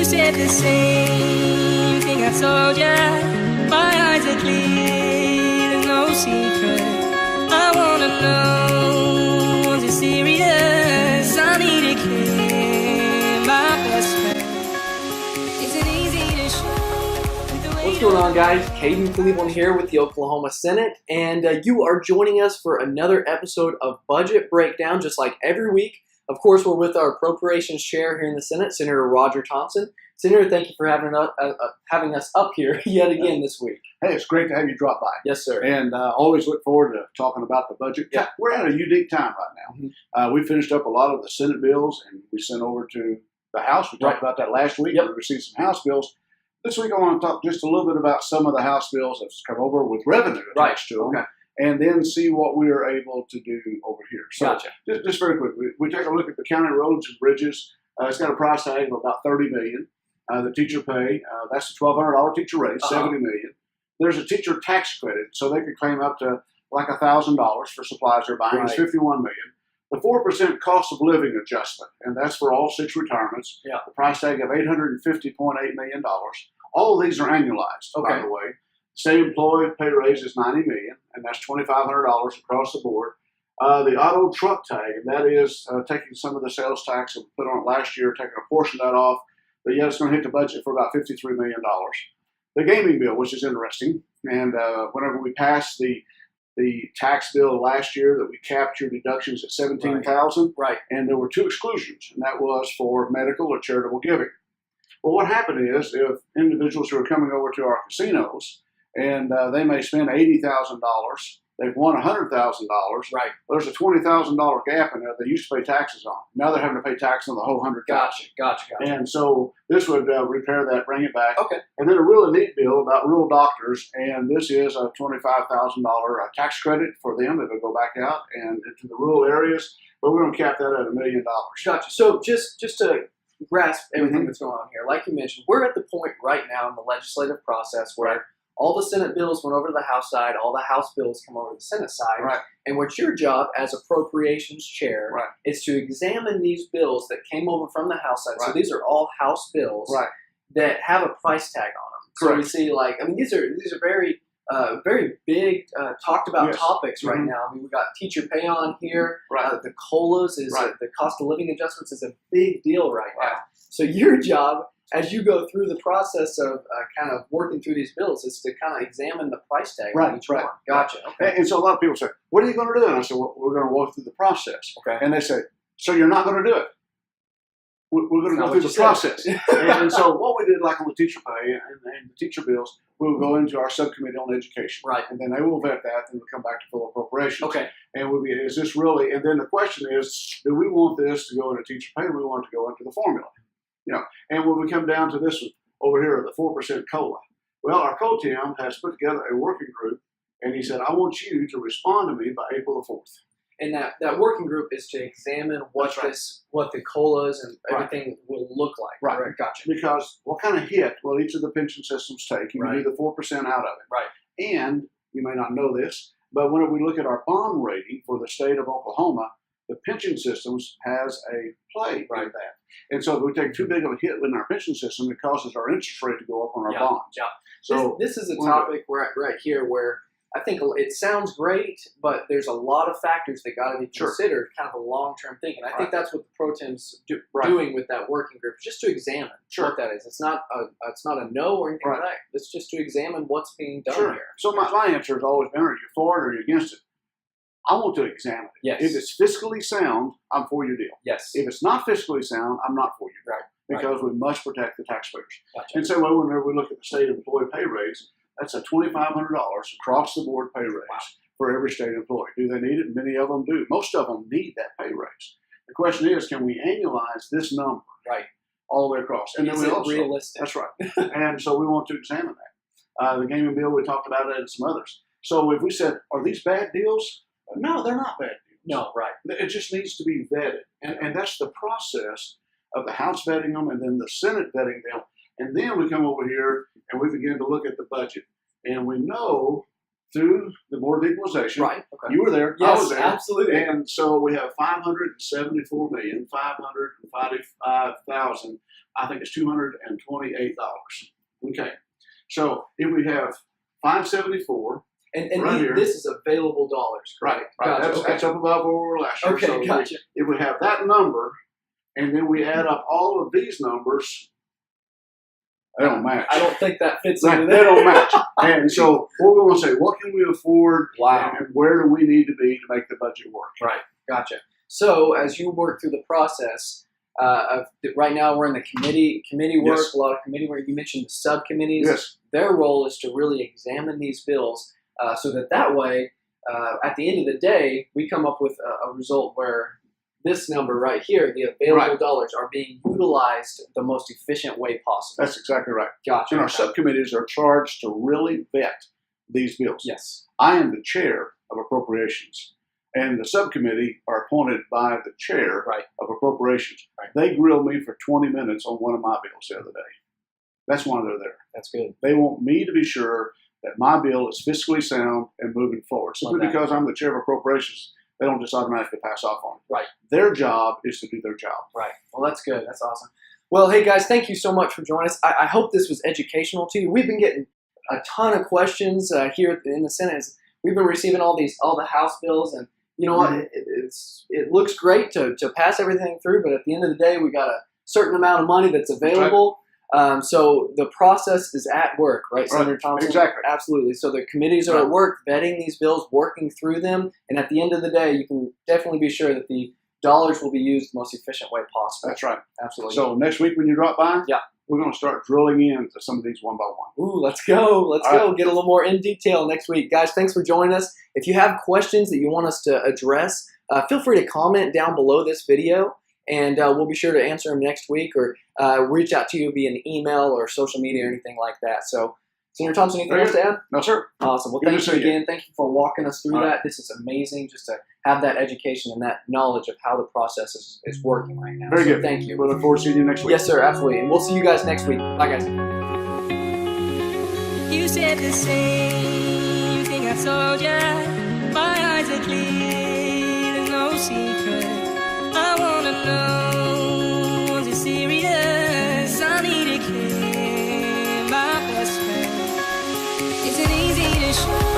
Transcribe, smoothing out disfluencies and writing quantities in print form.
said the same thing I told ya. My eyes are clear, there's no secret. I wanna know, was it serious? I need a kid, my best friend. Isn't easy to show with the way. What's going on, guys? Caden Cleveland here with the Oklahoma Senate, and you are joining us for another episode of Budget Breakdown, just like every week. Of course, we're with our Appropriations Chair here in the Senate, Senator Roger Thompson. Senator, thank you for having us up here yet again this week. Hey, it's great to have you drop by. Yes, sir. And always look forward to talking about the budget. Yeah. We're at a unique time right now. Mm-hmm. We finished up a lot of the Senate bills, and we sent over to the House. We talked about that last week. Yep. We received some House bills. This week I want to talk just a little bit about some of the House bills that's come over with revenue attached to them. Okay. And then see what we are able to do over here. So Gotcha. just very quickly, we take a look at the county roads and bridges. It's got a price tag of about $30 million. The teacher pay, that's a $1,200 teacher raise, $70 million. There's a teacher tax credit, so they could claim up to like $1,000 for supplies they're buying. Right. It's $51 million. The 4% cost of living adjustment, and that's for all 6 retirements. Yeah. The price tag of $850.8 million. All of these are annualized, by Okay. the way. State employee pay raise is $90 million, and that's $2,500 across the board. The auto truck tag, and that is taking some of the sales tax that we put on it last year, taking a portion of that off. But yeah, it's going to hit the budget for about $53 million. The gaming bill, which is interesting, and whenever we passed the tax bill last year, that we capped your deductions at $17,000, Right. and there were 2 exclusions, and that was for medical or charitable giving. Well, what happened is if individuals who are coming over to our casinos and they may spend $80,000, they've won $100,000. Right. There's a $20,000 gap in there they used to pay taxes on. Now they're having to pay tax on the whole $100,000. Gotcha. And so this would repair that, bring it back. Okay. And then a really neat bill about rural doctors, and this is a $25,000 tax credit for them if they go back out and into the rural areas. But we're going to cap that at $1 million. Gotcha. So just to grasp everything Mhm. that's going on here, like you mentioned, we're at the point right now in the legislative process where all the Senate bills went over to the House side, all the House bills come over to the Senate side, Right. and what's your job as Appropriations Chair Right. is to examine these bills that came over from the House side. So Right. these are all House bills Right. that have a price tag on them. So we Correct. see, these are very very big talked about Yes. topics right Mhm. now. I mean, we've got teacher pay on here. Right. The COLAs is Right. the cost of living adjustments is a big deal right Right. now. So your job, as you go through the process of kind of working through these bills, is to kind of examine the price tag Right, on each right, one. Gotcha. Okay. And so a lot of people say, what are you going to do? And I said, well, we're going to walk through the process. Okay. And they say, so you're not going to do it? We're going to Not go through what the you said. process. And so what we did, like on the teacher pay and the teacher bills, we will go into our subcommittee on education. Right. And then they will vet that, and we'll come back to full appropriations. Okay. And we'll be, is this really, and then the question is, do we want this to go into teacher pay, or do we want it to go into the formula? You know, and when we come down to this one over here, the 4% COLA, well, our co-TM has put together a working group, and he said, I want you to respond to me by April the 4th. And that working group is to examine what That's right. what the COLAs and Right. everything will look like. Right. Correct? Gotcha. Because what kind of hit will each of the pension systems take? You Right. can do the 4% out of it. Right. And you may not know this, but when we look at our bond rating for the state of Oklahoma, the pension systems has a play Right. in that. And so if we take too big of a hit in our pension system, it causes our interest rate to go up on our Yeah. bonds. Yeah. So this is a topic right here where I think it sounds great, but there's a lot of factors that got to be Sure. considered, kind of a long-term thing. And I think Right. that's what the Pro Tem's Right. doing with that working group, just to examine Sure. what that is. It's not a no or anything like Right. that. It's just to examine what's being done Sure. here. So my answer has always been, are you for it or are you against it? I want to examine it. Yes. If it's fiscally sound, I'm for your deal. Yes. If it's not fiscally sound, I'm not for you. Right. Because we must protect the taxpayers. Gotcha. And so whenever we look at the state employee pay raise, that's a $2,500 across the board pay raise for every state employee. Do they need it? Many of them do. Most of them need that pay raise. The question is, can we annualize this number Right. all the way across? And Is then we it also, realistic? that's right. And so we want to examine that. The gaming bill, we talked about it and some others. So if we said, are these bad deals? No, they're not bad deals. No, right. It just needs to be vetted. And that's the process of the House vetting them and then the Senate vetting them. And then we come over here and we begin to look at the budget. And we know through the Board of Equalization, Right. Okay. you were there, I Yes, was there. absolutely. And so we have $574,505,000 $555,000. I think it's $228. Okay, so if we have 574. And right here. This is available dollars, correct? Right. Gotcha. That's up above where we were last year. Okay, so gotcha. If we have that number, and then we add up all of these numbers, they don't match. I don't think that fits They into that. don't match. And so we're going to say, what can we afford? Wow. And where do we need to be to make the budget work? Right. Gotcha. So as you work through the process, right now we're in the committee work, Yes. a lot of committee work. You mentioned the subcommittees. Yes. Their role is to really examine these bills so that way, at the end of the day, we come up with a result where this number right here, the available dollars, are being utilized the most efficient way possible. That's exactly right. Gotcha. And our subcommittees are charged to really vet these bills. Yes. I am the chair of Appropriations, and the subcommittee are appointed by the chair of Appropriations. Right. They grilled me for 20 minutes on one of my bills the other day. That's why they're there. That's good. They want me to be sure that my bill is fiscally sound and moving forward. Simply because I'm the chair of Appropriations, they don't just automatically pass off on it. Right. Their job is to do their job. Right. Well, that's good. That's awesome. Well, hey, guys, thank you so much for joining us. I hope this was educational to you. We've been getting a ton of questions here in the Senate. We've been receiving all the House bills, and you know what? It looks great to pass everything through, but at the end of the day, we got a certain amount of money that's available. So the process is at work, right, Senator Thompson? Exactly. Absolutely. So the committees are at work vetting these bills, working through them, and at the end of the day, you can definitely be sure that the dollars will be used the most efficient way possible. That's right. Absolutely. So next week when you drop by, yeah, we're going to start drilling into some of these one by one. Ooh, let's go. Let's go. Get a little more in detail next week. Guys, thanks for joining us. If you have questions that you want us to address, feel free to comment down below this video, and we'll be sure to answer them next week, or reach out to you via an email or social media or anything like that. So, Senator Thompson, anything else to add? No, sir. Awesome. Well, thank you again. Thank you for walking us through that. This is amazing just to have that education and that knowledge of how the process is working right now. Very good. Thank you. We look forward to seeing you next week. Yes, sir. Absolutely. And we'll see you guys next week. Bye, guys. You said the same thing I told ya. My eyes are clear, there's no secret. I wanna know, was it serious? I need a kid, my best friend. Isn't easy to show.